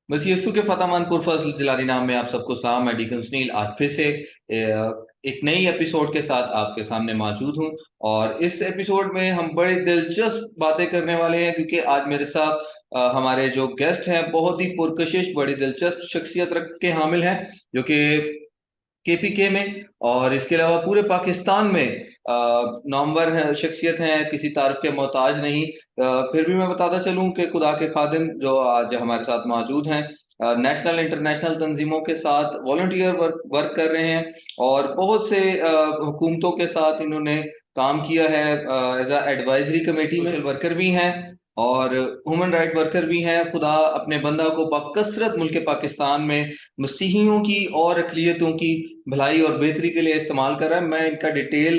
बस यीशु के फतामान पुरफज़ल जिलानी नाम में आप सबको सलाम। मैं डीकन सुनील आज फिर से एक नई एपिसोड के साथ आपके सामने मौजूद हूं। और इस एपिसोड में हम बड़ी दिलचस्प बातें करने वाले हैं, क्योंकि आज मेरे साथ हमारे जो गेस्ट हैं बहुत ही पुरकशिश, बड़ी दिलचस्प शख्सियत रख के हामिल हैं, जो कि केपीके में और इसके अलावा पूरे पाकिस्तान में नामवर है, शख्सियत हैं, किसी तारीफ के मोहताज नहीं। फिर भी मैं बताता चलूं कि खुदा के खादिम जो आज हमारे साथ मौजूद हैं, नेशनल इंटरनेशनल तंजीमों के साथ वॉलंटियर वर्क कर रहे हैं और बहुत से हुकूमतों के साथ इन्होंने काम किया है। एज एडवाइजरी कमेटी में वर्कर भी हैं और ह्यूमन राइट वर्कर भी हैं। खुदा अपने बंदा को बकसरत मुल्क पाकिस्तान में मसीहियों की और अक़लियतों की भलाई और बेहतरी के लिए इस्तेमाल कर रहा है। मैं इनका डिटेल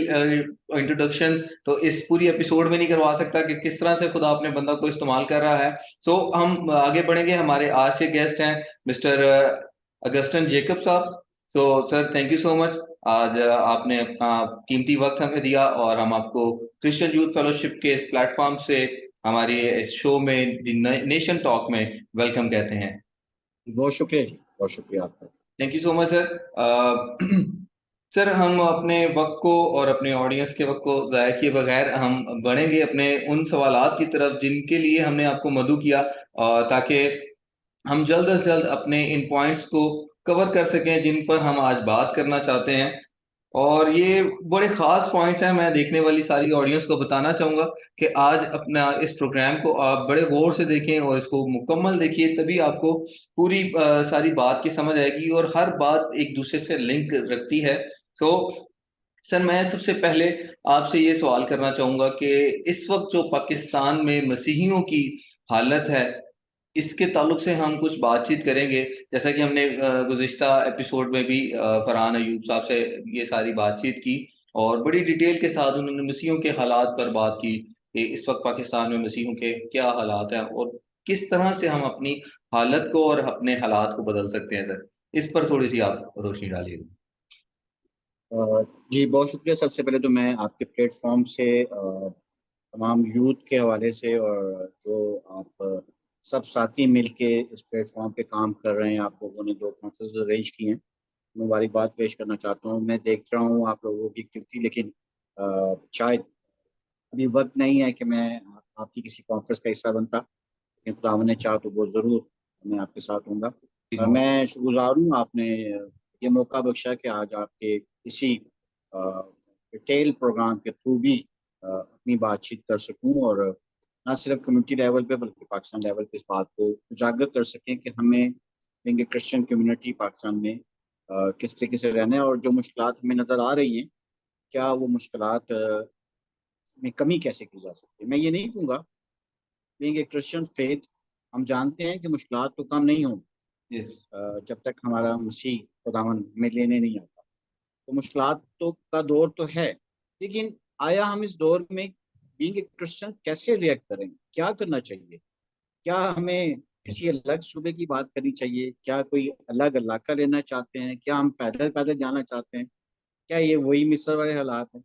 इंट्रोडक्शन तो इस पूरी एपिसोड में नहीं करवा सकता कि किस तरह से खुदा अपने बंदा को इस्तेमाल कर रहा है। सो हम आगे बढ़ेंगे। हमारे आज के गेस्ट हैं मिस्टर अगस्टन जेकब साहब। So sir, thank you so much. आज आपने अपना कीमती वक्त हमें दिया और हम आपको क्रिश्चियन यूथ फेलोशिप के इस प्लेटफॉर्म से हमारी इस शो में नेशन टॉक में वेलकम कहते हैं। बहुत शुक्रिया जी, बहुत शुक्रिया आपका। Thank you so much sir. Sir, हम अपने वक्त को और अपने ऑडियंस के वक्त को ज़ाया किए बगैर हम बढ़ेंगे अपने उन सवालात की तरफ जिनके लिए हमने आपको मदऊ किया, ताकि हम जल्द से जल्द अपने इन पॉइंट्स को कवर कर सकें जिन पर हम आज बात करना चाहते हैं। और ये बड़े ख़ास पॉइंट्स हैं। मैं देखने वाली सारी ऑडियंस को बताना चाहूँगा कि आज अपना इस प्रोग्राम को आप बड़े गौर से देखें और इसको मुकम्मल देखिए, तभी आपको पूरी सारी बात की समझ आएगी और हर बात एक दूसरे से लिंक रखती है। सो सर, मैं सबसे पहले आपसे ये सवाल करना चाहूँगा कि इस वक़्त जो पाकिस्तान में मसीहियों की हालत है, इसके ताल्लुक से हम कुछ बातचीत करेंगे। जैसा कि हमने गुज़िश्ता एपिसोड में भी फरहान अयूब साहब से ये सारी बातचीत की और बड़ी डिटेल के साथ उन्होंने मसीहियों के हालात पर बात की कि इस वक़्त पाकिस्तान में मसीहियों के क्या हालात हैं और किस तरह से हम अपनी हालत को और अपने हालात को बदल सकते हैं सर। इस पर थोड़ी-सी आप रोशनी डालिए। जी बहुत शुक्रिया। सबसे पहले तो मैं आपके प्लेटफॉर्म से तमाम यूथ के हवाले से और जो आप सब साथी मिलके इस प्लेटफॉर्म पे काम कर रहे हैं, आप लोगों ने दो कॉन्फ्रेंस अरेंज किए हैं, मुबारकबाद पेश करना चाहता हूँ। मैं देख रहा हूँ आप लोगों की एक्टिविटी, लेकिन शायद अभी वक्त नहीं है कि मैं आपकी किसी कॉन्फ्रेंस का हिस्सा बनता, लेकिन खुदा ने चाहा तो वो ज़रूर मैं आपके साथ हूँगा। मैं शुक्रगुजार हूँ आपने ये मौका बख्शा कि आज आपके इसी डिटेल प्रोग्राम के थ्रू भी अपनी बातचीत कर सकूं और ना सिर्फ कम्युनिटी लेवल पे बल्कि पाकिस्तान लेवल पे इस बात को उजागर कर सकें कि हमें बेंग क्रिश्चियन कम्युनिटी पाकिस्तान में किस तरीके से रहना है और जो मुश्किलात हमें नज़र आ रही हैं, क्या वो मुश्किलात में कमी कैसे की जा सकती है। मैं ये नहीं कहूँगा, बीइंग ए क्रिश्चियन फेथ हम जानते हैं कि मुश्किलात तो कम नहीं होंगी यस। जब तक हमारा मसीह खुदावन हमें लेने नहीं आता। तो मुश्किलात तो का दौर तो है, लेकिन आया हम इस दौर में बीइंग ए क्रिश्चियन कैसे रिएक्ट करेंगे, क्या करना चाहिए? क्या हमें किसी अलग सूबे की बात करनी चाहिए? क्या कोई अलग इलाका लेना चाहते हैं? क्या हम पैदल पैदल जाना चाहते हैं? क्या ये वही मिस्र वाले हालात हैं?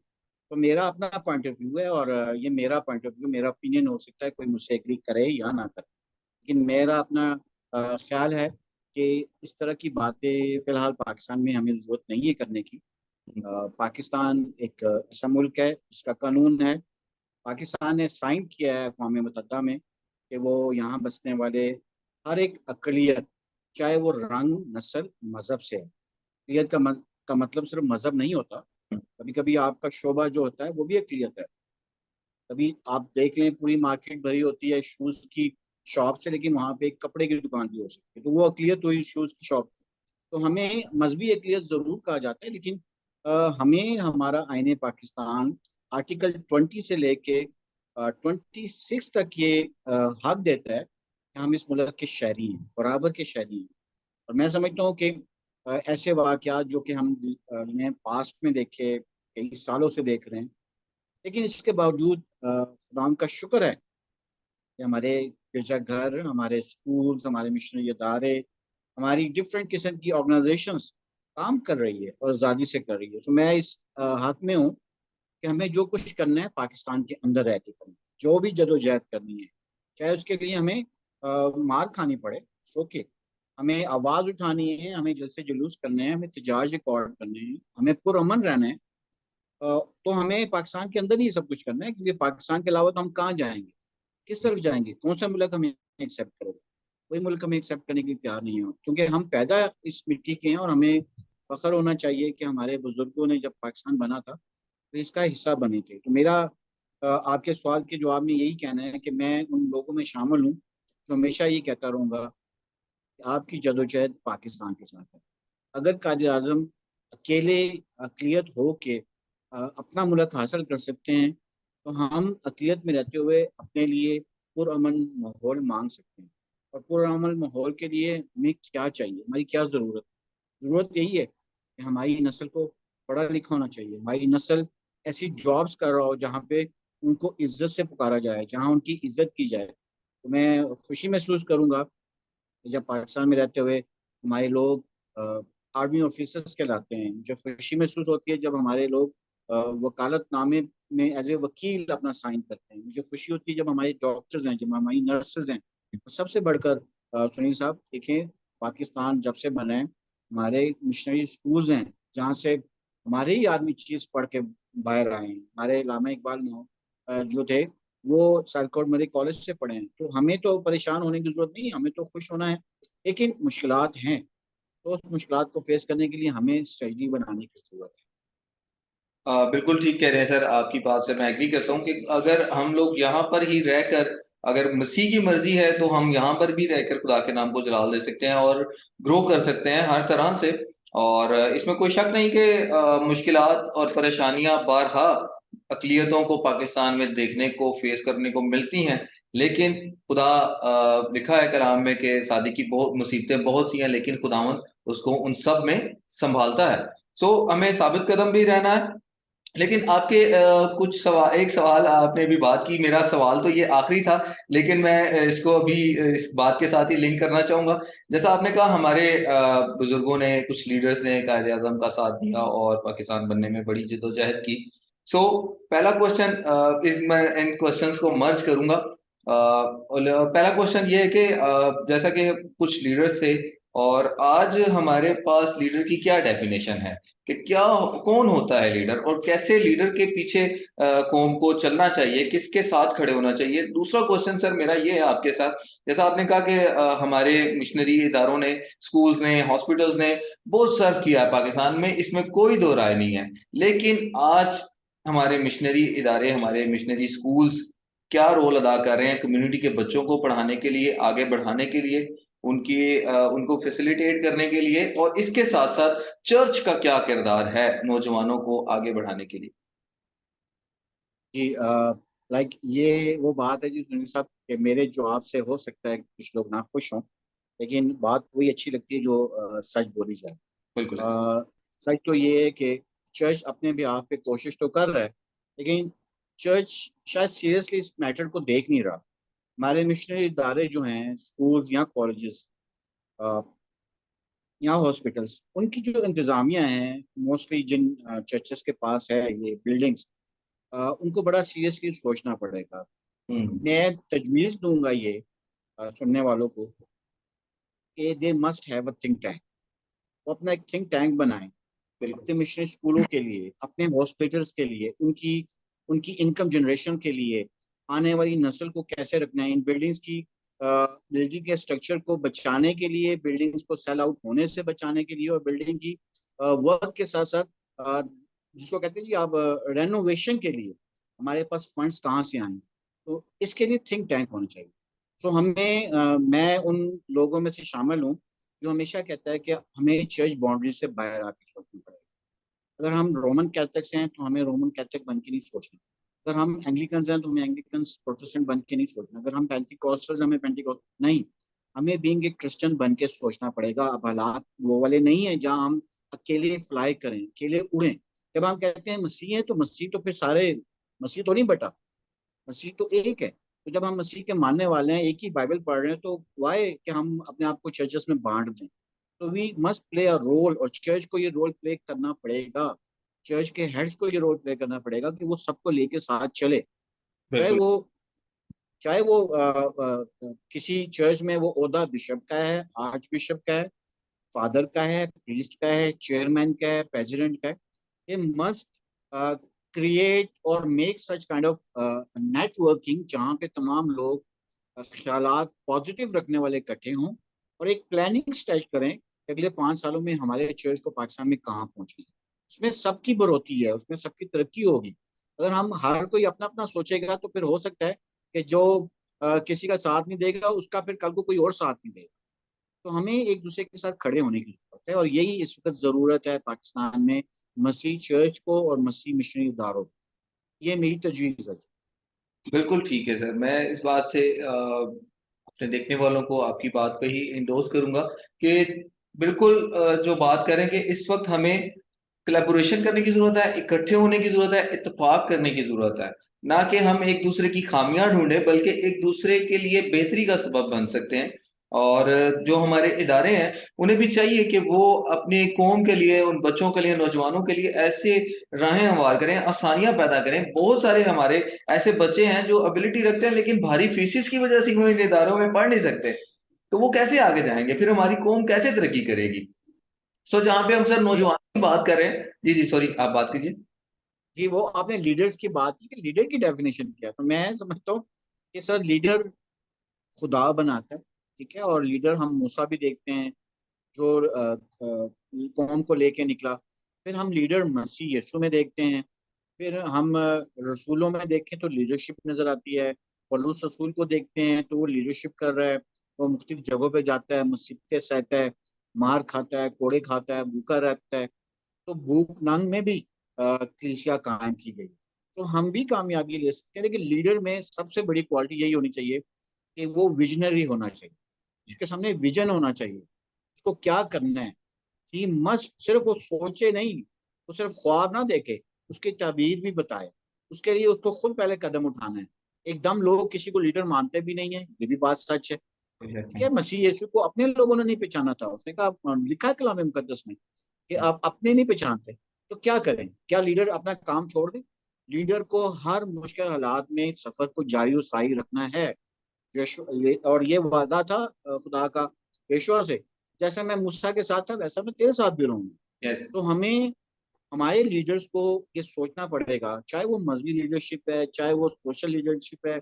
तो मेरा अपना पॉइंट ऑफ व्यू है और ये मेरा पॉइंट ऑफ व्यू, मेरा ओपिनियन हो सकता है, कोई मुझसे एग्री करे या ना करे, लेकिन मेरा अपना ख्याल है कि इस तरह की बातें फिलहाल पाकिस्तान में हमें ज़रूरत नहीं है करने की। पाकिस्तान एक ऐसा मुल्क है जिसका कानून है। पाकिस्तान ने साइन किया है अक़वाम मुत्तहिदा में कि वो यहाँ बसने वाले हर एक अक़लियत, चाहे वो रंग, नस्ल, मज़हब से है। अक़लियत का मतलब सिर्फ मज़हब नहीं होता। कभी कभी आपका शोबा जो होता है वो भी अक़लियत है। कभी आप देख लें, पूरी मार्केट भरी होती है शूज़ की शॉप से, लेकिन वहाँ पे एक कपड़े की दुकान भी हो सकती है, तो वो अक़लियत हुई शूज़ की शॉप। तो हमें मजहबी अक़लियत ज़रूर कहा जाता है, लेकिन हमें हमारा आईने पाकिस्तान आर्टिकल 20 से लेके 26 तक ये हक देता है कि हम इस मुल्क के शहरी हैं, बराबर के शहरी हैं। और मैं समझता हूँ कि ऐसे वाक़यात जो कि ने पास्ट में देखे, कई सालों से देख रहे हैं, लेकिन इसके बावजूद खुदा का शुक्र है कि हमारे गिरजाघर, हमारे स्कूल्स, हमारे मिशनरी इदारे, हमारी डिफरेंट किस्म की ऑर्गेनाइजेशंस काम कर रही है और आज़ादी से कर रही है। तो मैं इस हक में हूँ कि हमें जो कुछ करना है पाकिस्तान के अंदर रह के करना है, जो भी जदोजहद करनी है, चाहे उसके लिए हमें मार खानी पड़े, ओके, हमें आवाज उठानी है, हमें जलसे जुलूस करने हैं, हमें एहतजाज रिकॉर्ड करने हैं, हमें पुरअमन रहना है। तो हमें पाकिस्तान के अंदर ही सब कुछ करना है, क्योंकि पाकिस्तान के अलावा तो हम कहाँ जाएंगे, किस तरफ जाएंगे, कौन सा मुल्क हमें एक्सेप्ट करेगा? कोई मुल्क हमें एक्सेप्ट करने के लिए तैयार नहीं है, क्योंकि हम पैदा इस मिट्टी के हैं और हमें फख्र होना चाहिए कि हमारे बुजुर्गों ने जब पाकिस्तान बना था तो इसका हिस्सा बने थे। तो मेरा आपके सवाल के जवाब में यही कहना है कि मैं उन लोगों में शामिल हूँ जो हमेशा ये कहता रहूँगा कि आपकी जदोजहद पाकिस्तान के साथ है। अगर कायद आजम अकेले अकलियत हो के अपना मुल्क हासिल कर सकते हैं, तो हम अकलियत में रहते हुए अपने लिए पुरअमन माहौल मांग सकते हैं। और पुरअमन माहौल के लिए हमें क्या चाहिए, हमारी क्या ज़रूरत है? ज़रूरत यही है कि हमारी नस्ल को पढ़ा लिखा होना चाहिए, हमारी नस्ल ऐसी जॉब्स कर रहा हो जहाँ पे उनको इज्जत से पुकारा जाए, जहाँ उनकी इज्जत की जाए। तो मैं खुशी महसूस करूंगा जब पाकिस्तान में रहते हुए हमारे लोग आर्मी ऑफिसर्स कहलाते हैं। मुझे खुशी महसूस होती है जब हमारे लोग वकालतनामे में एज ए वकील अपना साइन करते हैं। मुझे खुशी होती है जब हमारे डॉक्टर्स हैं, जब हमारी नर्सेज हैं। और सबसे बढ़कर सुनील साहब देखें, पाकिस्तान जब से बना है, हमारे मिशनरी स्कूल्स हैं जहाँ से हमारे ही आर्मी चीफ पढ़ के बाहर आए हैं। हमारे लामा इकबाल जो थे वो सैलकोट मरी कॉलेज से पढ़े हैं। तो हमें तो परेशान होने की जरूरत नहीं, हमें तो खुश होना है। लेकिन मुश्किलात हैं, तो उस मुश्किलात को फेस करने के लिए हमें स्ट्रेटजी बनाने की जरूरत है। बिल्कुल ठीक कह रहे हैं सर, आपकी बात से मैं एग्री करता हूँ कि अगर हम लोग यहाँ पर ही रहकर, अगर मसीह की मर्जी है तो हम यहाँ पर भी रहकर खुदा के नाम को जलाल दे सकते हैं और ग्रो कर सकते हैं हर तरह से। और इसमें कोई शक नहीं कि मुश्किलात और परेशानियां बारहा अकलियतों को पाकिस्तान में देखने को, फेस करने को मिलती हैं। लेकिन खुदा, लिखा है कलाम में कि शादी की बहुत मुसीबतें बहुत सी हैं, लेकिन खुदावंद उसको उन सब में संभालता है। सो हमें साबित कदम भी रहना है। लेकिन आपके कुछ सवाल, एक सवाल आपने अभी बात की, मेरा सवाल तो ये आखिरी था, लेकिन मैं इसको अभी इस बात के साथ ही लिंक करना चाहूंगा। जैसा आपने कहा, हमारे बुजुर्गों ने, कुछ लीडर्स ने कायद आजम का साथ दिया और पाकिस्तान बनने में बड़ी जद्दोजहद की। सो पहला क्वेश्चन, इस मैं इन क्वेश्चंस को मर्ज करूंगा। और पहला क्वेश्चन ये है कि जैसा कि कुछ लीडर्स थे, और आज हमारे पास लीडर की क्या डेफिनेशन है, कि क्या, कौन होता है लीडर, और कैसे लीडर के पीछे कौम को चलना चाहिए, किसके साथ खड़े होना चाहिए। दूसरा क्वेश्चन सर मेरा ये है आपके साथ, जैसा आपने कहा कि हमारे मिशनरी इदारों ने, स्कूल्स ने, हॉस्पिटल्स ने बहुत सर्व किया है पाकिस्तान में, इसमें कोई दो राय नहीं है। लेकिन आज हमारे मिशनरी इदारे, हमारे मिशनरी स्कूल्स क्या रोल अदा कर रहे हैं कम्युनिटी के बच्चों को पढ़ाने के लिए, आगे बढ़ाने के लिए, उनकी उनको फैसिलिटेट करने के लिए, और इसके साथ साथ चर्च का क्या किरदार है नौजवानों को आगे बढ़ाने के लिए। जी, लाइक ये वो बात है जी सुनील साहब, कि मेरे जवाब से हो सकता है कि कुछ लोग ना खुश हों, लेकिन बात वही अच्छी लगती है जो सच बोली जाए। बिल्कुल है। अ, सच तो ये है कि चर्च अपने भी आप पे कोशिश तो कर रहा है, लेकिन चर्च शायद सीरियसली इस मैटर को देख नहीं रहा। हमारे मिशनरी इदारे जो हैं, स्कूल्स या कॉलेजेस या हॉस्पिटल्स, उनकी जो इंतज़ामिया हैं, मोस्टली जिन चर्चेस के पास है ये बिल्डिंग्स, उनको बड़ा सीरियसली सोचना पड़ेगा। हम्म। मैं तजवीज़ दूंगा ये सुनने वालों को कि they must have a think tank. वो अपना एक थिंक टैंक बनाएं बिल्कुल। अपने मिशनरी स्कूलों के लिए, अपने हॉस्पिटल्स के लिए, उनकी उनकी इनकम जनरेशन के लिए, आने वाली नस्ल को कैसे रखना है, इन बिल्डिंग्स की बिल्डिंग के स्ट्रक्चर को बचाने के लिए, बिल्डिंग्स को सेल आउट होने से बचाने के लिए, और बिल्डिंग की वर्क के साथ साथ जिसको कहते हैं जी आप रेनोवेशन के लिए हमारे पास फंड्स कहाँ से आए। तो इसके लिए थिंक टैंक होना चाहिए। सो हमें मैं उन लोगों में से शामिल हूँ जो हमेशा कहता है कि हमें चर्च बाउंड्री से बाहर आके सोचना पड़ेगा। अगर हम रोमन कैथलिक्स हैं तो हमें रोमन कैथलिक बन के नहीं सोचना। अगर हम एंग्लिकन हैं तो हमें एंग्लिकन प्रोटेस्टेंट बन के नहीं सोचना। अगर हम पेंटिकॉस्टल्स हमें पेंटिकॉस्ट नहीं, हमें बीइंग एक क्रिश्चियन बन के सोचना पड़ेगा। अब हालात वो वाले नहीं है जहाँ हम अकेले फ्लाई करें, अकेले उड़ें। जब हम कहते हैं मसीह है तो मसीह तो फिर सारे, मसीह तो नहीं बटा, मसीह तो एक है। तो जब हम मसीह के मानने वाले हैं, एक ही बाइबल पढ़ रहे हैं, तो वाई कि हम अपने आप को चर्चेस में बांट दें? तो we must play a role, और चर्च को ये रोल प्ले करना पड़ेगा। चर्च के हेड्स को ये रोल प्ले करना पड़ेगा कि वो सबको लेके साथ चले। चाहे बिल्कुल। वो चाहे वो किसी चर्च में वो ओहदा बिशप का है, आर्च बिशप का है, फादर का है, प्रीस्ट का है, चेयरमैन का है, प्रेसिडेंट का है। ये मस्ट क्रिएट और make such kind of networking जहाँ पे तमाम लोग ख्यालात पॉजिटिव रखने वाले इकट्ठे हों और एक प्लानिंग स्टेज करें कि अगले 5 सालों में हमारे चर्च को पाकिस्तान में कहाँ पहुंचना है। उसमें सबकी बढ़ोतरी है, उसमें सबकी तरक्की होगी। अगर हम हर कोई अपना अपना सोचेगा तो फिर हो सकता है कि जो किसी का साथ नहीं देगा उसका फिर कल को कोई और साथ नहीं देगा। तो हमें एक दूसरे के साथ खड़े होने की जरूरत है और यही इस वक्त जरूरत है पाकिस्तान में मसीह चर्च को और मसीह मिशनरी इदारों को। ये मेरी तजवीज़ है। बिल्कुल ठीक है सर, मैं इस बात से अपने देखने वालों को आपकी बात पे ही इंडोर्स करूंगा कि बिल्कुल जो बात करें कि इस वक्त हमें कोलैबोरेशन करने की जरूरत है, इकट्ठे होने की जरूरत है, इत्तेफाक करने की जरूरत है। ना कि हम एक दूसरे की खामियां ढूंढे, बल्कि एक दूसरे के लिए बेहतरी का सबब बन सकते हैं। और जो हमारे इदारे हैं उन्हें भी चाहिए कि वो अपनी कौम के लिए, उन बच्चों के लिए, नौजवानों के लिए ऐसे राहें हमवार करें, आसानियां पैदा करें। बहुत सारे हमारे ऐसे बच्चे हैं जो एबिलिटी रखते हैं लेकिन भारी फीसिस की वजह से वो इन इदारों में पढ़ नहीं सकते, तो वो कैसे आगे जाएंगे, फिर हमारी कौम कैसे तरक्की करेगी। सो जहां पे हम सर ये नौजवान की बात कर रहे हैं, जी जी सॉरी, आप बात कीजिए। ये वो आपने लीडर्स की बात की कि लीडर की डेफिनेशन क्या है, तो मैं समझता हूँ कि सर लीडर खुदा बनाता है। ठीक है, और लीडर हम मूसा भी देखते हैं जो कौम को लेके निकला। फिर हम लीडर मसीह यीशु में देखते हैं। फिर हम रसूलों में देखें तो लीडरशिप नजर आती है। पौलुस रसूल को देखते हैं तो वो लीडरशिप कर रहा है। वो मुख्तलिफ जगहों पे जाता है, मुसीबतें सहता है, मार खाता है, कोड़े खाता है, भूखा रहता है। तो भूख नंग में भी कलीसिया कायम की गई। तो हम भी कामयाबी ले सकते हैं, लेकिन लीडर में सबसे बड़ी क्वालिटी यही होनी चाहिए कि वो विजनरी होना चाहिए। उसके सामने विजन होना चाहिए, उसको क्या करना है। ही मस्ट सिर्फ वो सोचे नहीं, वो सिर्फ ख्वाब ना देखे, उसकी ताबीर भी बताए। उसके लिए उसको खुद पहले कदम उठाना है। एकदम लोग किसी को लीडर मानते भी नहीं है, ये भी बात सच है। ठीक है, मसीह यीशु को अपने लोगों ने नहीं पहचाना था। उसने कहा, लिखा है कलाम मुकद्दस में कि आप अपने नहीं पहचानते तो क्या करें। क्या लीडर अपना काम छोड़ दे? लीडर को हर मुश्किल हालात में सफर को जारी और साई रखना है। और ये वादा था खुदा का यीशुआ से, जैसे मैं मूसा के साथ था वैसा मैं तेरे साथ भी रहूंगा। यस। तो हमें हमारे लीडर्स को ये सोचना पड़ेगा, चाहे वो मजहबी लीडरशिप है, चाहे वो सोशल लीडरशिप है,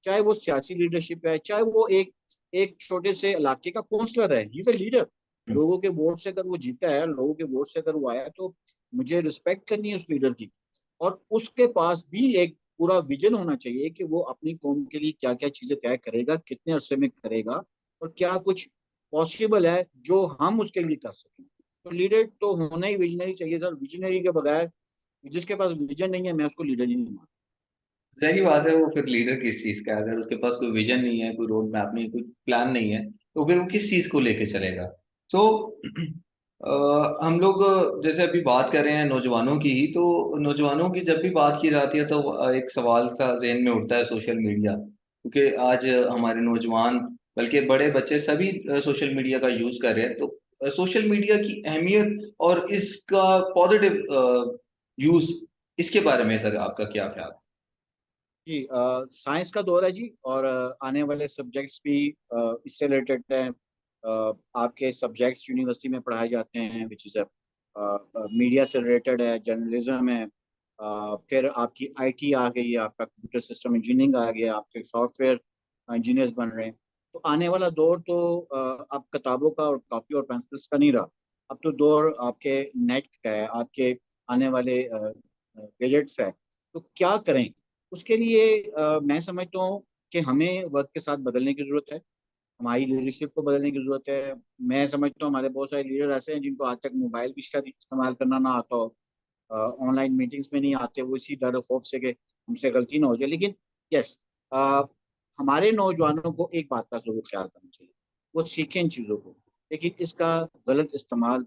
चाहे वो सियासी लीडरशिप है, चाहे वो एक एक छोटे से इलाके का काउंसलर है। He is a leader. लोगों के वोट से अगर वो जीता है, लोगों के वोट से अगर वो आया, तो मुझे रिस्पेक्ट करनी है उस लीडर की। और उसके पास भी एक पूरा विजन होना चाहिए कि वो अपनी कौम के लिए क्या क्या चीजें तय करेगा, कितने अरसे में करेगा, और क्या कुछ पॉसिबल है जो हम उसके लिए कर सकें। तो लीडर तो होना ही विजनरी चाहिए सर। विजनरी के बगैर, जिसके पास विजन नहीं है, मैं उसको लीडर ही नहीं मानता। सही बात है, वो फिर लीडर किस चीज का है? अगर उसके पास कोई विजन नहीं है, कोई रोड मैप नहीं, कोई प्लान नहीं है, तो फिर वो किस चीज को लेके चलेगा। तो हम लोग जैसे अभी बात कर रहे हैं नौजवानों की ही, तो नौजवानों की जब भी बात की जाती है तो एक सवाल सा जहन में उठता है, सोशल मीडिया। क्योंकि आज हमारे नौजवान, बल्कि बड़े बच्चे सभी सोशल मीडिया का यूज कर रहे हैं। तो सोशल मीडिया की अहमियत और इसका पॉजिटिव यूज, इसके बारे में सर आपका क्या ख्याल जी, साइंस का दौर है जी, और आने वाले सब्जेक्ट्स भी इससे रिलेटेड हैं। आपके सब्जेक्ट्स यूनिवर्सिटी में पढ़ाए जाते हैं विच इज़ मीडिया से रिलेटेड है, जर्नलिज्म है। फिर आपकी आईटी आ गई है, आपका कंप्यूटर सिस्टम इंजीनियरिंग आ गया, आपके सॉफ्टवेयर इंजीनियर्स बन रहे हैं। तो आने वाला दौर तो अब किताबों का और कॉपी और पेंसिल्स का नहीं रहा। अब तो दौर आपके नेट का है, आपके आने वाले गैजेट्स है। तो क्या करें उसके लिए? मैं समझता हूँ कि हमें वक्त के साथ बदलने की जरूरत है, हमारी लीडरशिप को बदलने की जरूरत है। मैं समझता हूँ हमारे बहुत सारे लीडर ऐसे हैं जिनको आज तक मोबाइल भी शायद इस्तेमाल करना ना आता हो, ऑनलाइन मीटिंग्स में नहीं आते, वो इसी डर खौफ से कि हमसे गलती ना हो जाए। लेकिन यस, हमारे नौजवानों को एक बात का जरूर ख्याल करना चाहिए, वो सीखें इन चीज़ों को, लेकिन इसका गलत इस्तेमाल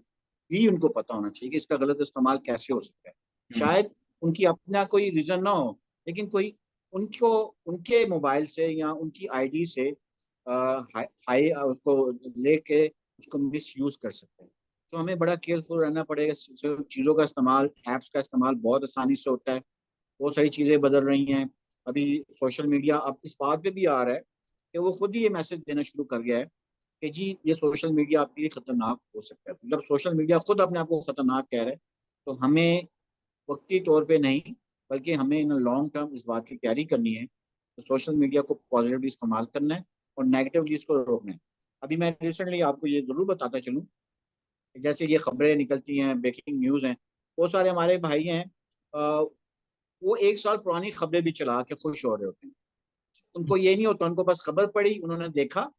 भी उनको पता होना चाहिए कि इसका गलत इस्तेमाल कैसे हो सकता है। है? शायद उनकी अपना कोई रीजन ना हो, लेकिन कोई उनको उनके मोबाइल से या उनकी आईडी से हाई उसको लेके उसको मिस यूज कर सकते हैं। तो हमें बड़ा केयरफुल रहना पड़ेगा। सिर्फ चीज़ों का इस्तेमाल, ऐप्स का इस्तेमाल बहुत आसानी से होता है। बहुत सारी चीज़ें बदल रही हैं। अभी सोशल मीडिया अब इस बात पे भी आ रहा है कि वो खुद ही ये मैसेज देना शुरू कर गया है कि जी ये सोशल मीडिया आपके लिए खतरनाक हो सकता है। जब सोशल मीडिया खुद अपने आप को खतरनाक कह रहा है, तो हमें वक्ती तौर पे नहीं, बल्कि हमें इन लॉन्ग टर्म इस बात की तैयारी करनी है, तो सोशल मीडिया को पॉजिटिवली इस्तेमाल करना है और नेगेटिवली इसको रोकना है। अभी मैं रिसेंटली आपको ये जरूर बताता चलूँ, जैसे ये खबरें निकलती हैं, ब्रेकिंग न्यूज़ हैं, बहुत सारे हमारे भाई हैं, वो 1 साल पुरानी खबरें भी चला के खुश हो रहे होते हैं। उनको ये नहीं होता, उनको बस खबर पड़ी, उन्होंने देखा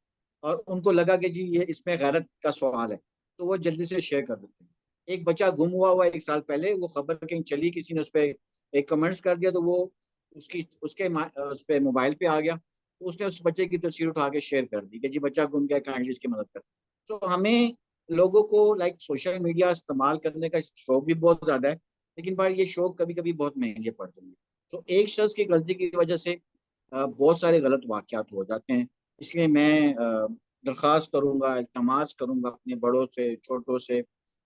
और उनको लगा कि जी ये इसमें गैरत का सवाल है, तो वो जल्दी से शेयर कर देते हैं। एक बच्चा गुम हुआ 1 साल पहले, वो खबर कहीं चली, किसी ने उस पर एक कमेंट्स कर दिया, तो वो उसकी उसके उस पे मोबाइल पे आ गया, तो उसने उस बच्चे की तस्वीर उठा के शेयर कर दी कि जी बच्चा गुम गया, काइंडली इसकी मदद कर। तो हमें लोगों को लाइक सोशल मीडिया इस्तेमाल करने का शौक भी बहुत ज्यादा है, लेकिन पर ये शौक कभी कभी बहुत महंगे पड़ते हैं। तो एक शख्स की गलती की वजह से बहुत सारे गलत वाकयात हो जाते हैं। इसलिए मैं दरख्वास्त करूंगा, इल्तमास करूंगा अपने बड़ों से, छोटों से,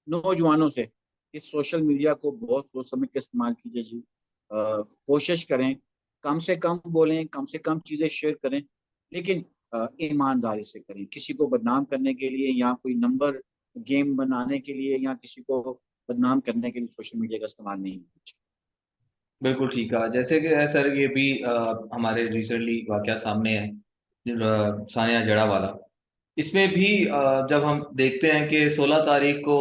नौजवानों से, कि सोशल मीडिया को बहुत सोच समझ के इस्तेमाल कीजिए जी। कोशिश करें, कम से कम बोलें, कम से कम चीज़ें शेयर करें, लेकिन ईमानदारी से करें। किसी को बदनाम करने के लिए या कोई नंबर गेम बनाने के लिए या किसी को बदनाम करने के लिए सोशल मीडिया का इस्तेमाल नहीं होना चाहिए। बिल्कुल ठीक है। जैसे कि सर ये भी हमारे रिसेंटली वाकया सामने है, सानिया जड़ा वाला। इसमें भी जब हम देखते हैं कि 16 तारीख को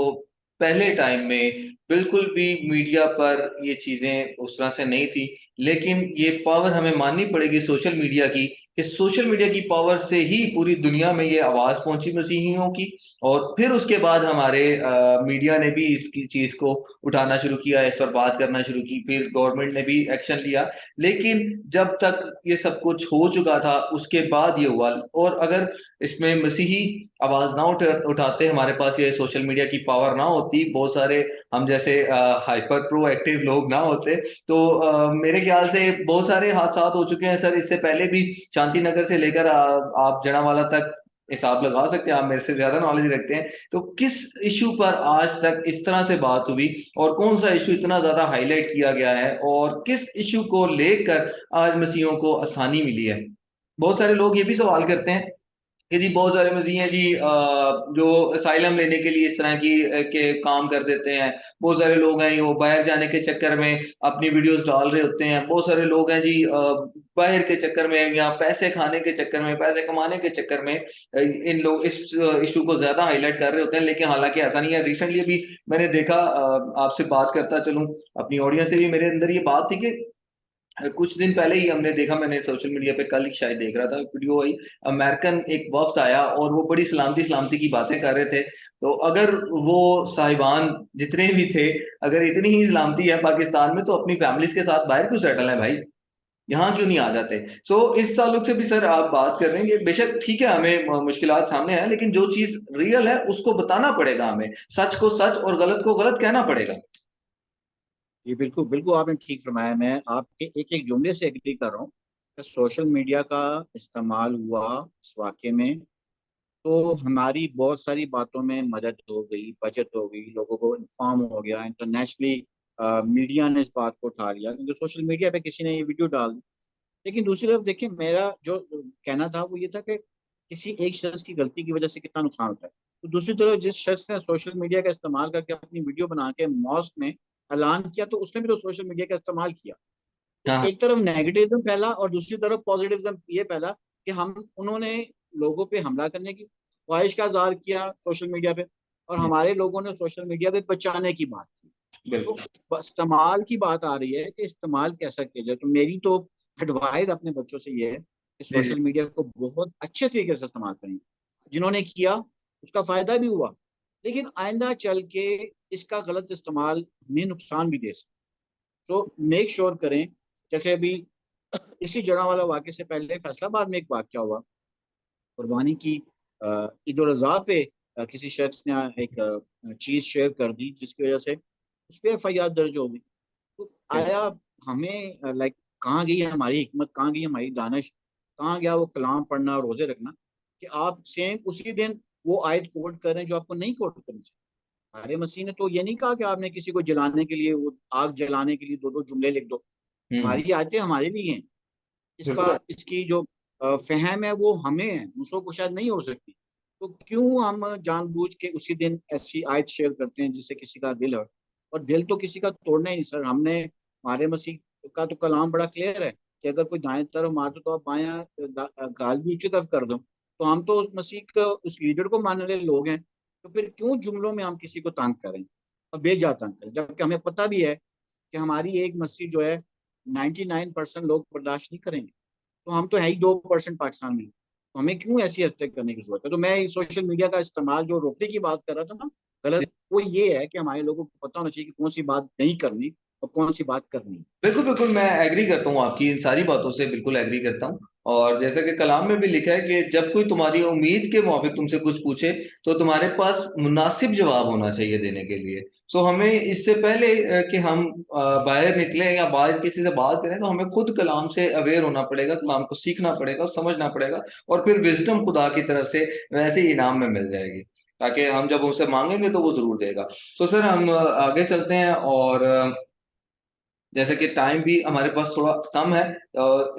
पहले टाइम में बिल्कुल भी मीडिया पर ये चीजें उस तरह से नहीं थी, लेकिन ये पावर हमें माननी पड़ेगी सोशल मीडिया की, कि सोशल मीडिया की पावर से ही पूरी दुनिया में ये आवाज पहुंची मसीहियों की। और फिर उसके बाद हमारे मीडिया ने भी इसकी चीज को उठाना शुरू किया, इस पर बात करना शुरू की, फिर गवर्नमेंट ने भी एक्शन लिया। लेकिन जब तक ये सब कुछ हो चुका था उसके बाद ये हुआ। और अगर इसमें मसीही आवाज ना उठाते, हमारे पास ये सोशल मीडिया की पावर ना होती, बहुत सारे हम जैसे हाइपर प्रोएक्टिव लोग ना होते, तो मेरे ख्याल से बहुत सारे हादसात हो चुके हैं सर। इससे पहले भी शांति नगर से लेकर आप जनावाला तक हिसाब लगा सकते हैं, आप मेरे से ज्यादा नॉलेज रखते हैं। तो किस इशू पर आज तक इस तरह से बात हुई, और कौन सा इशू इतना ज्यादा हाईलाइट किया गया है, और किस इशू को लेकर आज मसीहियों को आसानी मिली है? बहुत सारे लोग ये भी सवाल करते हैं कि जी बहुत सारे मसीह हैं जी जो असाइलम लेने के लिए इस तरह की के काम कर देते हैं। बहुत सारे लोग हैं वो बाहर जाने के चक्कर में अपनी वीडियोस डाल रहे होते हैं। बहुत सारे लोग हैं जी बाहर के चक्कर में या पैसे खाने के चक्कर में, पैसे कमाने के चक्कर में इन लोग इस इशू को ज्यादा हाईलाइट कर रहे होते हैं। लेकिन हालांकि ऐसा नहीं है। रिसेंटली भी मैंने देखा, आपसे बात करता चलूं, अपनी ऑडियंस से भी मेरे अंदर ये बात थी कि कुछ दिन पहले ही हमने देखा, मैंने सोशल मीडिया पे कल ही शायद देख रहा था, वीडियो आई, अमेरिकन एक वफ्द आया और वो बड़ी सलामती सलामती की बातें कर रहे थे। तो अगर वो साहिबान जितने भी थे, अगर इतनी ही सलामती है पाकिस्तान में, तो अपनी फैमिलीज के साथ बाहर क्यों सेटल है भाई, यहाँ क्यों नहीं आ जाते? इस ताल्लुक से भी सर आप बात कर रहे हैं कि बेशक ठीक है, हमें मुश्किलात सामने है, लेकिन जो चीज रियल है उसको बताना पड़ेगा, हमें सच को सच और गलत को गलत कहना पड़ेगा। जी बिल्कुल बिल्कुल, आपने ठीक फरमाया। मैं आपके एक एक जुमले से एग्री कर रहा हूँ कि सोशल मीडिया का इस्तेमाल हुआ इस वाक़े में, तो हमारी बहुत सारी बातों में मदद हो गई, बचत हो गई, लोगों को इन्फॉर्म हो गया इंटरनेशनली। मीडिया ने इस बात को उठा लिया क्योंकि सोशल मीडिया पे किसी ने ये वीडियो डाल दी। लेकिन दूसरी तरफ देखिए, मेरा जो कहना था वो ये था कि किसी एक शख्स की गलती की वजह से कितना नुकसान होता है। तो दूसरी तरफ जिस शख्स ने सोशल मीडिया का इस्तेमाल करके अपनी वीडियो बना के मॉस्क में ऐलान किया, तो उसने भी तो सोशल मीडिया का इस्तेमाल किया। तो हाँ, एक तरफ नेगेटिविज्म फैला और दूसरी तरफ पॉजिटिविज्म ये फैला कि हम उन्होंने लोगों पे हमला करने की ख्वाहिश का इजहार किया सोशल मीडिया पे, और हमारे लोगों ने सोशल मीडिया पे बचाने की बात की। तो बिल्कुल। इस्तेमाल की बात आ रही है कि इस्तेमाल कैसा किया जाए, तो मेरी तो एडवाइस अपने बच्चों से ये है कि जी जी। सोशल मीडिया को बहुत अच्छे तरीके से इस्तेमाल करें। जिन्होंने किया उसका फायदा भी हुआ, लेकिन आइंदा चल के इसका गलत इस्तेमाल हमें नुकसान भी दे सकता है। तो मेक श्योर करें। जैसे अभी इसी जड़ा वाला वाक़े से पहले फैसलाबाद में एक वाक़या हुआ, कुर्बानी की ईद उल अज़हा पे किसी शख्स ने एक चीज़ शेयर कर दी जिसकी वजह से उस पर FIR दर्ज हो गई। तो आया हमें लाइक कहाँ गई है हमारी हिकमत, कहाँ गई हमारी दानिश, कहाँ गया वो कलाम पढ़ना और रोजे रखना, कि आप सेम उसी दिन वो आयत कोट कर रहे हैं जो आपको नहीं कोट करनी चाहिए। हमारे मसीह ने तो ये नहीं कहा कि आपने किसी को जलाने के लिए, वो आग जलाने के लिए दो दो जुमले लिख दो। हम्म। हमारी आयतें हमारे लिए हैं इसका बिल्कुल। इसकी जो फहम है वो हमें है, दूसरों को शायद नहीं हो सकती। तो क्यों हम जानबूझ के उसी दिन ऐसी आयत शेयर करते हैं जिससे किसी का दिल हर्ट। और दिल तो किसी का तोड़ना ही नहीं सर। हमने हमारे मसीह का तो कलाम बड़ा क्लियर है कि अगर कोई दाएं तरफ मार दो तो आप बायां गाल भी उसकी तरफ कर दो। तो हम तो उस मसीह का उस लीडर को मानने वाले लोग हैं। तो फिर क्यों जुमलों में हम किसी को तंग करें और बेजा तंग करें, जबकि हमें पता भी है कि हमारी एक मसीह जो है 99% लोग बर्दाश्त नहीं करेंगे। तो हम तो है ही 2% पाकिस्तान में, तो हमें क्यों ऐसी हरकत करने की जरूरत है। तो मैं इस सोशल मीडिया का इस्तेमाल जो रोकने की बात कर रहा था ना गलत, वो ये है कि हमारे लोगों को पता होना चाहिए कि कौन सी बात नहीं करनी और कौन सी बात करनी है। बिल्कुल बिल्कुल, मैं एग्री करता हूँ आपकी इन सारी बातों से, बिल्कुल एग्री करता हूँ। और जैसा कि कलाम में भी लिखा है कि जब कोई तुम्हारी उम्मीद के मुताबिक तुमसे कुछ पूछे तो तुम्हारे पास मुनासिब जवाब होना चाहिए देने के लिए। सो हमें इससे पहले कि हम बाहर निकले या बाहर किसी से बात करें, तो हमें खुद कलाम से अवेयर होना पड़ेगा, कलाम को सीखना पड़ेगा, समझना पड़ेगा। और फिर विजडम खुदा की तरफ से वैसे ही इनाम में मिल जाएगी, ताकि हम जब उनसे मांगेंगे तो वो जरूर देगा। सो सर हम आगे चलते हैं। और जैसे कि टाइम भी हमारे पास थोड़ा कम है,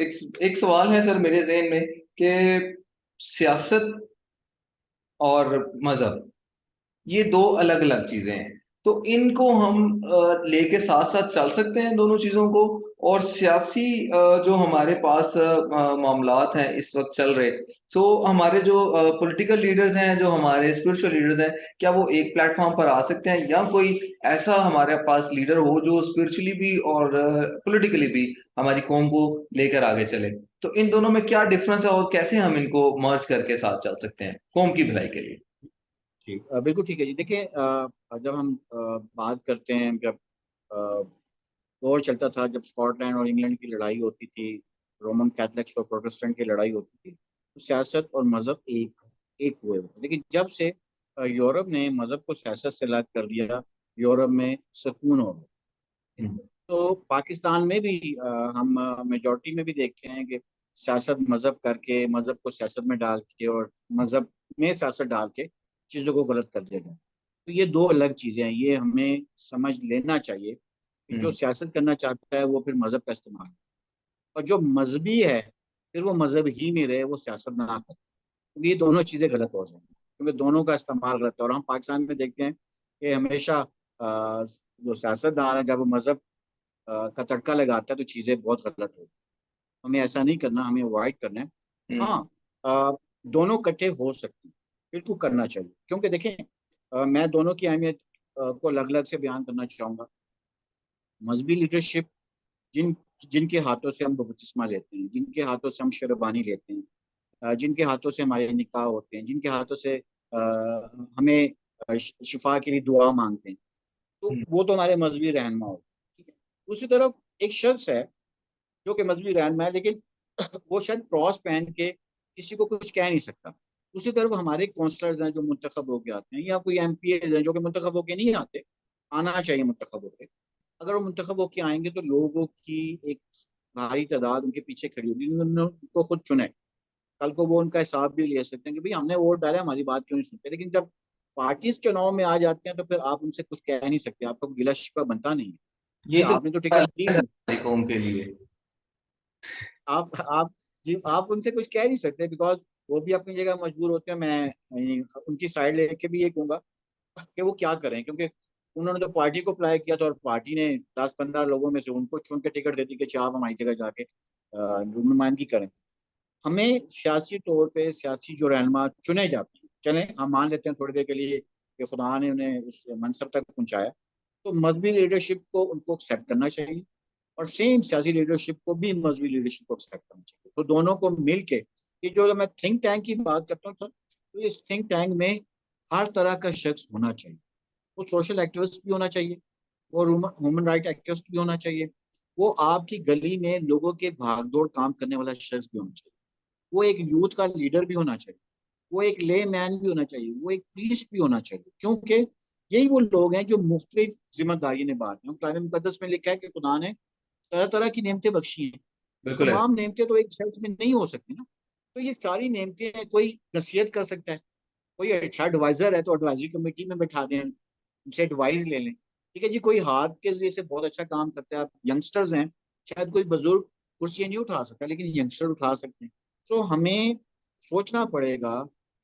एक एक सवाल है सर मेरे जहन में कि सियासत और मजहब, ये दो अलग अलग चीजें हैं। तो इनको हम लेके साथ साथ चल सकते हैं दोनों चीजों को। और सियासी जो हमारे पास मामलात हैं इस वक्त चल रहे, सो हमारे जो पॉलिटिकल लीडर्स हैं, जो हमारे स्पिरिचुअल लीडर्स हैं, क्या वो एक प्लेटफॉर्म पर आ सकते हैं, या कोई ऐसा हमारे पास लीडर हो जो स्पिरिचुअली भी और पॉलिटिकली भी हमारी कौम को लेकर आगे चले। तो इन दोनों में क्या डिफरेंस है और कैसे हम इनको मर्ज करके साथ चल सकते हैं कौम की भलाई के लिए। ठीक, बिल्कुल ठीक है जी। देखिए जब हम बात करते हैं, जब दौर चलता था, जब स्कॉटलैंड और इंग्लैंड की लड़ाई होती थी, रोमन कैथलिक्स और प्रोटेस्टेंट की लड़ाई होती थी, तो सियासत और मजहब एक एक हुए होते। लेकिन जब से यूरोप ने मजहब को सियासत से अलग कर दिया, यूरोप में सुकून हो गया। हम्म। तो पाकिस्तान में भी हम मेजोरिटी में भी देखते हैं कि सियासत मजहब करके, मजहब को सियासत में डाल के और मजहब में सियासत डाल के चीज़ों को गलत कर दिया गया। तो ये दो अलग चीज़ें हैं, ये हमें समझ लेना चाहिए कि जो हम्म। सियासत करना चाहता है वो फिर मजहब का इस्तेमाल, और जो मजहबी है फिर वो मजहब ही में रहे, वो सियासत ना करे। तो ये दोनों चीज़ें गलत हो जाएंगी, क्योंकि दोनों का इस्तेमाल गलत है। और हम पाकिस्तान में देखते हैं कि हमेशा जो सियासतदान है जब वो मजहब का तड़का लगाता है तो चीज़ें बहुत गलत होती हैं। हमें ऐसा नहीं करना, हमें अवॉइड करना है। हम्म। हाँ, दोनों इकट्ठे हो सकते हैं, बिल्कुल करना चाहिए। क्योंकि देखें, मैं दोनों की अहमियत को अलग अलग से बयान करना चाहूँगा। मजहबी लीडरशिप, जिन जिनके हाथों से हम बपतिस्मा लेते हैं, जिनके हाथों से हम शरबानी लेते हैं, जिनके हाथों से हमारे निकाह होते हैं, जिनके हाथों से हमें शिफा के लिए दुआ मांगते हैं, तो हम्म। वो तो हमारे मजहबी रहनुमा होते हैं। ठीक है। दूसरी तरफ एक शख्स है जो कि मजहबी रहनुमा है, लेकिन वो शायद क्रॉस पहन के किसी को कुछ कह नहीं सकता। दूसरी तरफ हमारे काउंसलर्स हैं जो मुंतखब होके आते हैं, या कोई एमपीए हैं जो कि मुंतखब होके नहीं आते, आना चाहिए मुंतखब होके। अगर वो मुंतखब होके आएंगे तो लोगों की एक भारी तादाद उनके पीछे खड़ी होगी, उन्होंने उनको खुद चुना है। कल को वो उनका हिसाब भी ले सकते हैं कि भाई हमने वोट डाला, हमारी बात क्यों नहीं सुनते। लेकिन जब पार्टीज चुनाव में आ जाते हैं तो फिर आप उनसे कुछ कह नहीं सकते, आपको गिला शिकवा बनता नहीं है, ये क्योंकि तो आपने तो टिकट है दी नहीं। हमारी कौम के लिए। आप जी आप उनसे कुछ कह नहीं सकते, बिकॉज वो भी अपनी जगह मजबूर होते हैं। मैं उनकी साइड लेके भी ये कहूंगा कि वो क्या करें, क्योंकि उन्होंने तो पार्टी को अप्लाई किया था और पार्टी ने 10-15 लोगों में से उनको चुन के टिकट दे दी कि आप हमारी जगह जाके नुमाइंदगी करें। हमें सियासी तौर पे सियासी जो रहनुमा चुने जाते हैं, चले हम मान लेते हैं थोड़ी देर के लिए कि खुदा ने उन्हें उस मनसब तक पहुंचाया, तो मजहबी लीडरशिप को उनको एक्सेप्ट करना चाहिए, और सेम सियासी लीडरशिप को भी मजहबी लीडरशिप को एक्सेप्ट करना चाहिए। तो दोनों को मिल के, ये जो मैं थिंक टैंक की बात करता हूँ सर, तो इस थिंक टैंक में हर तरह का शख्स होना चाहिए। वो सोशल एक्टिविस्ट भी होना चाहिए, वो ह्यूमन राइट एक्टिविस्ट भी होना चाहिए, वो आपकी गली में लोगों के भागदौड़ काम करने वाला शख्स भी होना चाहिए, वो एक यूथ का लीडर भी होना चाहिए, वो एक ले मैन भी होना चाहिए, वो एक प्रीस्ट भी होना चाहिए। क्योंकि यही वो लोग हैं जो मुख्तलिफ जिम्मेदारी निभाते हैं। कुरान मुकद्दस में लिखा है कि खुदा ने तरह तरह की नेमतें बख्शी हैं। तो बिल्कुल ऐसा। तमाम नेमतें तो एक शख्स में नहीं हो सकती ना। तो ये सारी नेमतें कोई नसीहत कर सकता है, कोई अच्छा एडवाइजर है तो एडवाइजरी कमेटी में बैठा दें, उनसे एडवाइस ले लें। ठीक है जी, कोई हाथ के जरिए से बहुत अच्छा काम करता है, आप यंगस्टर्स हैं, शायद कोई बुजुर्ग कुर्सी नहीं उठा सकता, लेकिन यंगस्टर उठा सकते हैं। सो हमें सोचना पड़ेगा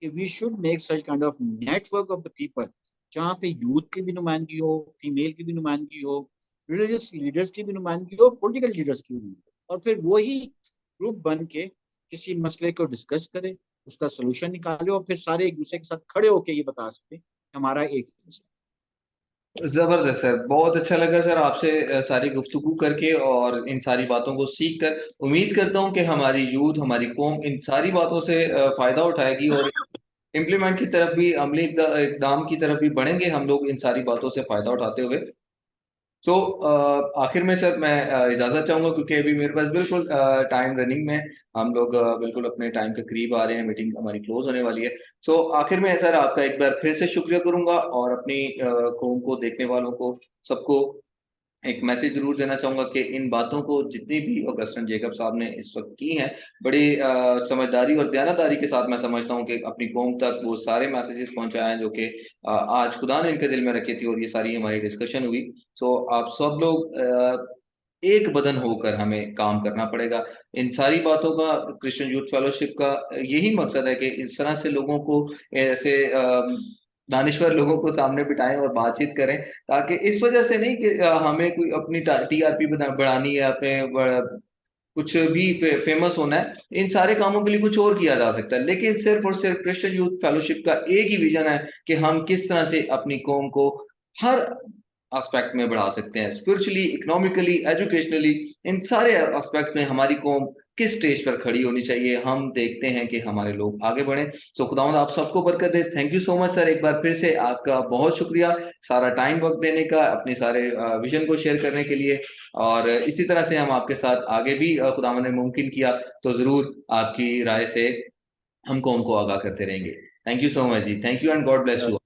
कि we should make such kind of network of the people, जहाँ पे यूथ की भी नुमाइंदगी हो, फीमेल की भी नुमाइंदगी हो, रिलीजियस लीडर्स की भी नुमाइंदगी हो, पॉलिटिकल लीडर्स की भी नुमाइंदगी हो, और फिर वही ग्रुप बन के किसी मसले को डिस्कस करे, उसका सोल्यूशन निकाले, और फिर सारे एक दूसरे के साथ खड़े होकर ये बता सकते हैं कि हमारा एक फैसला। जबरदस्त सर, बहुत अच्छा लगा सर आपसे सारी गुफ्तगू करके और इन सारी बातों को सीख कर। उम्मीद करता हूँ कि हमारी यूथ, हमारी कौम इन सारी बातों से फायदा उठाएगी और इम्प्लीमेंट की तरफ भी, अमली इकदाम की तरफ भी बढ़ेंगे हम लोग इन सारी बातों से फायदा उठाते हुए। सो आखिर में सर मैं इजाजत चाहूंगा, क्योंकि अभी मेरे पास बिल्कुल टाइम रनिंग में, हम लोग बिल्कुल अपने टाइम के करीब आ रहे हैं, मीटिंग हमारी क्लोज होने वाली है। सो आखिर में सर आपका एक बार फिर से शुक्रिया करूंगा और अपनी कौम को, देखने वालों को, सबको एक मैसेज जरूर देना चाहूंगा कि इन बातों को जितनी भी ऑगस्टिन जेकब साहब ने इस वक्त की हैं, बड़ी समझदारी और दयानतदारी के साथ मैं समझता हूं कि अपनी कौम तक वो सारे मैसेजेस पहुंचाए हैं जो कि आज खुदा ने इनके दिल में रखे थे, और ये सारी हमारी डिस्कशन हुई। सो आप सब लोग एक बदन होकर हमें काम करना पड़ेगा। इन सारी बातों का, क्रिश्चियन यूथ फेलोशिप का यही मकसद है कि इस तरह से लोगों को, ऐसे दानिश्वर लोगों को सामने बिठाएं और बातचीत करें, ताकि इस वजह से नहीं कि हमें कोई अपनी टीआरपी बढ़ानी है, अपने कुछ भी फेमस होना है, इन सारे कामों के लिए कुछ और किया जा सकता है, लेकिन सिर्फ और सिर्फ क्रिश्चियन यूथ फेलोशिप का एक ही विजन है कि हम किस तरह से अपनी कौम को हर एस्पेक्ट में बढ़ा सकते हैं, स्पिरिचुअली, इकोनॉमिकली, एजुकेशनली, इन सारे एस्पेक्ट में हमारी कौम किस स्टेज पर खड़ी होनी चाहिए, हम देखते हैं कि हमारे लोग आगे बढ़े। सो खुदावंद आप सबको बरकत दे। Thank you so much sir, एक बार फिर से आपका बहुत शुक्रिया सारा टाइम वक्त देने का, अपने सारे विजन को शेयर करने के लिए। और इसी तरह से हम आपके साथ आगे भी, खुदावंद ने मुमकिन किया तो जरूर आपकी राय से हम कौम को आगाह करते रहेंगे। Thank you so much ji, thank you and God bless you.